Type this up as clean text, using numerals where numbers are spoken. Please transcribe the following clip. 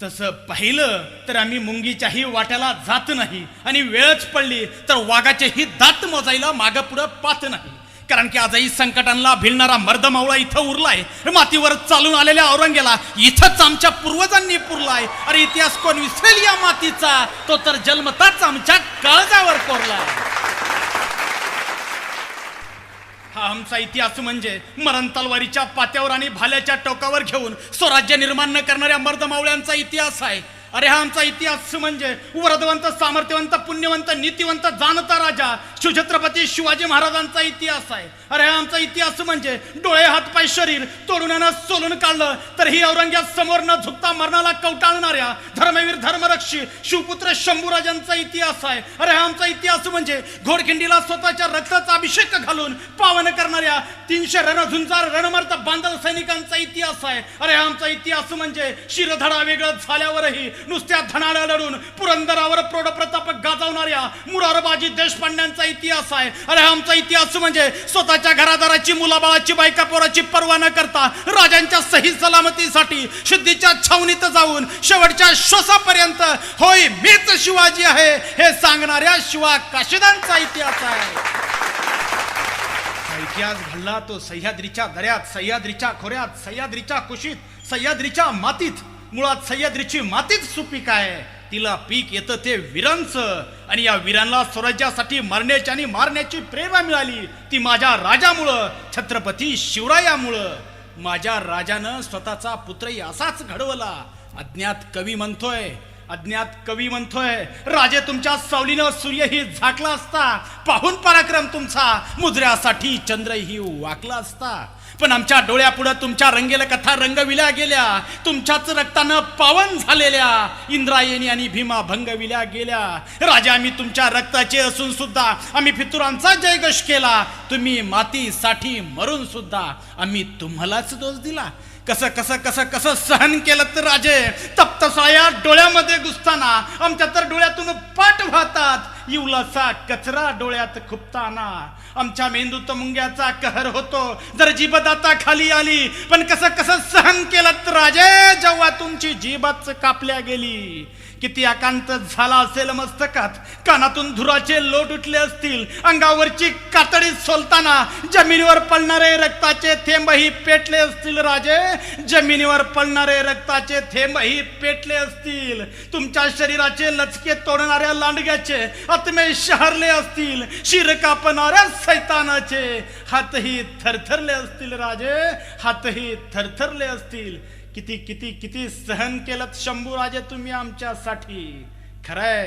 तसं पाहिलं तर आम्ही मुंगीच्याही वाट्याला जात नाही आणि वेळच पडली तर वाघाचेही दात मोजायला मागं पुढं पाहत नाही. कारण की आजही संकटांना भिडणारा मर्दमावळा इथं उरलाय. मातीवर चालून आलेल्या औरंग्याला इथंच आमच्या पूर्वजांनी पुरलाय. अरे इतिहास कोण विसरेल या मातीचा, तो तर जन्मताच आमच्या काळजावर कोरलाय. हा आमचा इतिहास म्हणजे मरण तलवारीच्या पात्यावर आणि भाल्याच्या टोकावर घेऊन स्वराज्य निर्माण न करणाऱ्या मर्दमावळ्यांचा इतिहास आहे. अरे हा आमचा इतिहास म्हणजे वरदवंत, सामर्थ्यवंत, पुण्यवंत, नीतिवंत, जाणता राजा शिवछत्रपती शिवाजी महाराजांचा इतिहास आहे. अरे हा आमचा इतिहास म्हणजे डोळे, हातपाय, शरीर तोडून सोलून काढलं तर ही औरंग्या समोर न झुकता मरणाला कवटाळणाऱ्या धर्मवीर, धर्मरक्षी शिवपुत्र शंभूराजांचा इतिहास आहे. अरे हा आमचा इतिहास म्हणजे घोडखिंडीला स्वतःच्या रक्ताचा अभिषेक घालून पावन करणाऱ्या 300 रणझुंजार रणमर्द बांधव सैनिकांचा इतिहास आहे. अरे हा आमचा इतिहास म्हणजे शिरधडा वेगळं झाल्यावरही नुसत्या धनाड्या लढून पुरंदरावर प्रौढप्रताप गाजवणाऱ्या मुरारबाजी देशपांड्यांचा इतिहास आहे. अरे हा आमचा इतिहास म्हणजे स्वतःच्या घरादाराची, मुलाबाळाची, बायका पोराची पर्वा न करता राजांच्या सही सलामतीसाठी शुद्धीच्या छावणीत जाऊन शेवटच्या श्वासापर्यंत होय मीच शिवाजी आहे हे सांगणाऱ्या शिवा काशिदांचा इतिहास आहे. इतिहास घडला तो सह्याद्रीच्या दऱ्यात, सह्याद्रीच्या खोऱ्यात, सह्याद्रीच्या कुशीत, सह्याद्रीच्या मातीत. मुळात सह्याद्रीची मातीच सुपीक आहे. तिला पीक येतं ते वीरांचं. आणि या वीरांना स्वराज्यासाठी मरण्याची आणि मारण्याची प्रेरणा मिळाली ती माझ्या राजामुळं, छत्रपती शिवरायामुळं. माझ्या राजानं स्वतःचा पुत्रही असाच घडवला. अज्ञात कवी म्हणतोय राजे तुमच्या सावलीनं सूर्यही झाकला असता, पाहून पराक्रम तुमचा मुजऱ्यासाठी चंद्रही वाकला असता. पण आमच्या डोळ्यापुढं तुमच्या रंगेल कथा रंगविल्या गेल्या. तुमच्याच रक्तानं पावन झालेल्या इंद्रायणी आणि भीमा भंगविल्या गेल्या. राजा आम्ही तुमच्या रक्ताचे असून सुद्धा आम्ही फितुरांचा जयघोष केला. तुम्ही मातीसाठी मरून सुद्धा आम्ही तुम्हालाच दोष दिला. कसं कसं कसं कसं सहन केलं तर राजे, तप्त साया डोळ्यामध्ये घुसताना आमच्या तर डोळ्यातून पाट वाहतात. इवलासा कचरा डोळ्यात खुपताना आमच्या मेंदूत मुंग्याचा कहर होतो जर जीभदाता खाली आली. पण कसं कसं सहन केलं तर राजे, जेव्हा तुमची जीभच कापल्या गेली. किती आकांत झाला असेल मस्तकात, कानातून धुराचे लोट उठले असतील. अंगावरची कातडी सोलताना जमिनीवर पडणारे रक्ताचे थेंबही पेटले असतील राजे, जमिनीवर पडणारे रक्ताचे थेंबही पेटले असतील. तुमच्या शरीराचे लचके तोडणाऱ्या लांडग्याचे आत्मे शहरले असतील. शिर कापणाऱ्या सैतानाचे हातही थरथरले असतील राजे, हातही थरथरले असतील. किती किती किती सहन केलं शंभूराजे तुम्ही आमच्यासाठी. खरंय